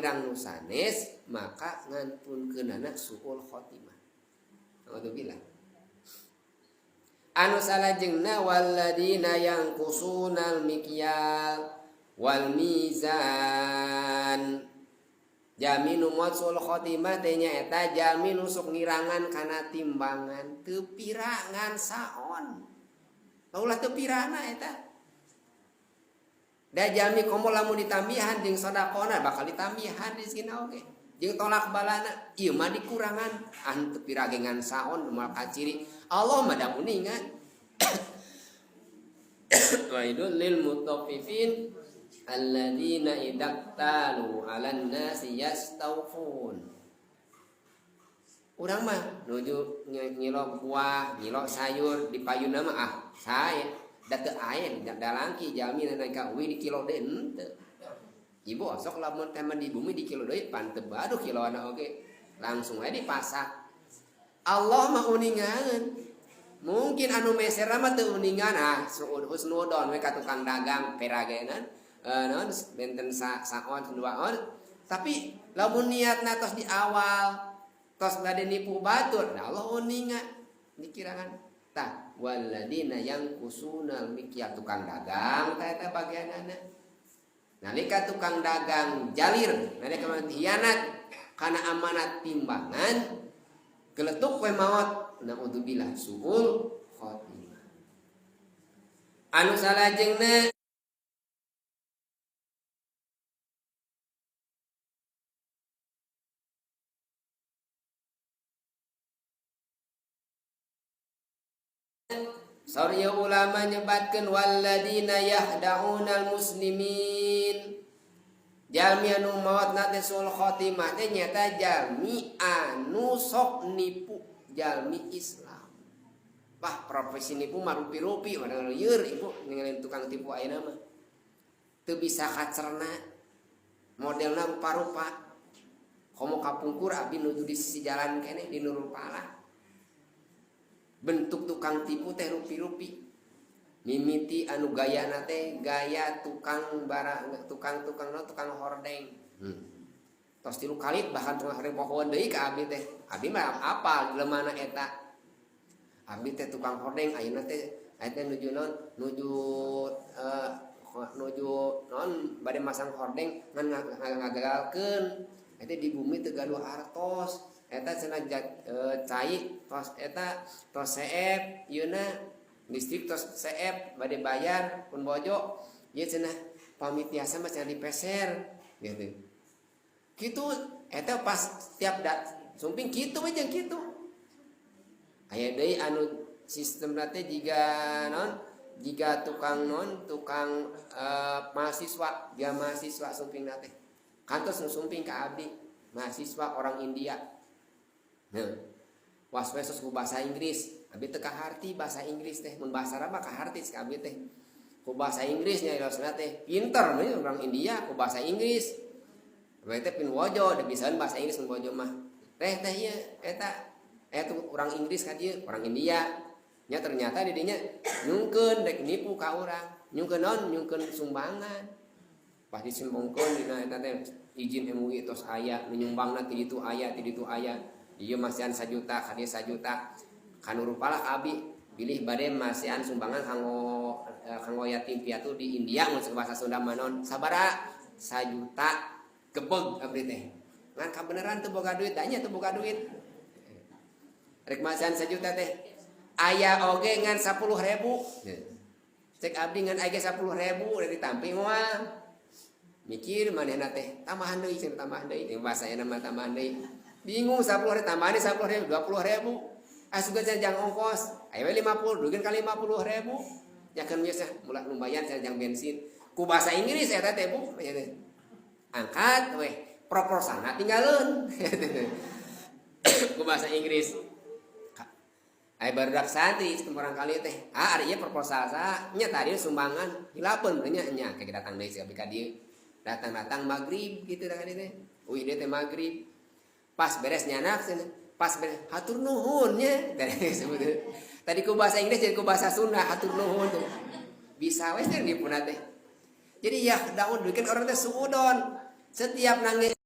panirang nu sanes maka ngampunkeunana suul khotimah. Alhamdulillah. Anu salajengna walladzina yanqusunal mikyal wal mizan. Jaminu mutsul khotimah teh nyaeta jami nu sok ngirangan kana timbangan teu pirangan saon. Kaulah teu pirana eta. Da jami komo lamun ditambihan jeung sedekahna bakal ditambihan rezekina oge. Jeung tolak balana ieu mah dikurangan anu teu piragengan saon moal kaciri. Allah mah da kuningan. Waidul lil mutaffifin alladzina idaktalu 'alan nasi yastawfun. Urang mah nuju nyilok buah, nyilok sayur di payuna mah sae da teu aya da langki jami naik ka uwi di kilo deui henteu. Ibu osok lamun teh di bumi di kilo deui pan teu baduh kiloana oge. Langsung aja dipasak. Allah mah uningan. Mungkin anu meser mah teu uningan husnudon we ka tukang dagang peragenan. Non benten saon dua on tapi lamun niatna tos di awal tos bade nipu batur da Allah uningan dikirangan tah walladzina yanqusunal mikyal tukang dagang tah eta bagianana nalika tukang dagang jalir nalika hianat kana amanat timbangan geletuk we maot naudzubillah suul khotimah. Anu salajengna Sariya ulama nyebatkeun walladzina yahda'unal muslimin. Jalmi anu maotna teh sul khotimah teh nyata jalmi anu sok nipu jalmi Islam. Wah, profesi nipu mah rupi-rupi padahal lieur ibu ninggalin tukang tipu ayeuna mah. Teu bisa kacerna. Modelna rupa-rupa. Komo kapungkur abdi nuju di sisi jalan kene di Nurul Falah. Bentuk tukang tipu teh rupi-rupi mimiti anu gayana teh gaya tukang barang tukang hordeng tos 3 kali bahkan tengah repohoan deui ka abdi teh abdi mah apal leumana eta abdi teh tukang hordeng ayeuna teh nuju non bade masang hordeng ngan ngagagalkeun eta di bumi teu gaduh artos eta cenah cai tos eta tos seep yeuna listrik tos seep bade bayar pun bojo ieu cenah pamit tiasa mah cenah dipeser gitu. Kitu eta pas tiap sumping kitu we jeung kitu. Aya deui anu sistemna teh jiga tukang mahasiswa, dia mahasiswa sumpingna teh. Kantos nu sumping ka abdi mahasiswa orang India. Was-was ku bahasa Inggris, abdi teu kaharti bahasa Inggris teh, mun bahasa Arab mah kaharti ka abdi teh. Ku bahasa Inggris nya ilosna teh pinter we orang India ku bahasa Inggris. Abdi teh pin wojo da bisaeun bahasa Inggris mun wojo mah. Teh ieu eta orang Inggris ka dieu, orang India. Nya ternyata di dinya nyungkeun dek nipu ka urang. Nyungkeun sumbangan. Pas disumbangkeun dina eta teh izin MUI tos aya nyumbangna ti ditu aya ieu masihan 1 juta ka dieu 1 juta kanu rupalah abi pilih bade masihan sumbangan kanggo yatim piatu di India mun bahasa Sunda manon sabaraha 1 juta gebeg abdi teh ngan kabeneran teu boga duit tanya teu boga duit rek masihan 1 juta teh aya oge ngan 10.000 cek abdi ngan aya 10.000 dari ditampi moal mikir manehna teh tambahan deui bahasa aya nama tambahan deui bingung 10.000 tambahan 10.000 20.000 asuga jang ongkos aya 50 dugeun ka 50.000 nyakeun biasa mulak lumayan jang bensin ku bahasa Inggris eta teh Bu angkat weh proposalna tinggalkeun ku bahasa Inggris aya barudak santri orang kali teh ari ieu proposal sa nya tadi sumbangan hilapeun nya kayak datang deui ka dieu datang magrib gitu da teh uih dia teh magrib pas beres nyanak pas beres hatur nuhun nya tadi ku bahasa Inggris jadi ku bahasa Sunda hatur nuhun bisa wes jeung dipuna teh jadi ya daun bikin orang teh suudon setiap nangis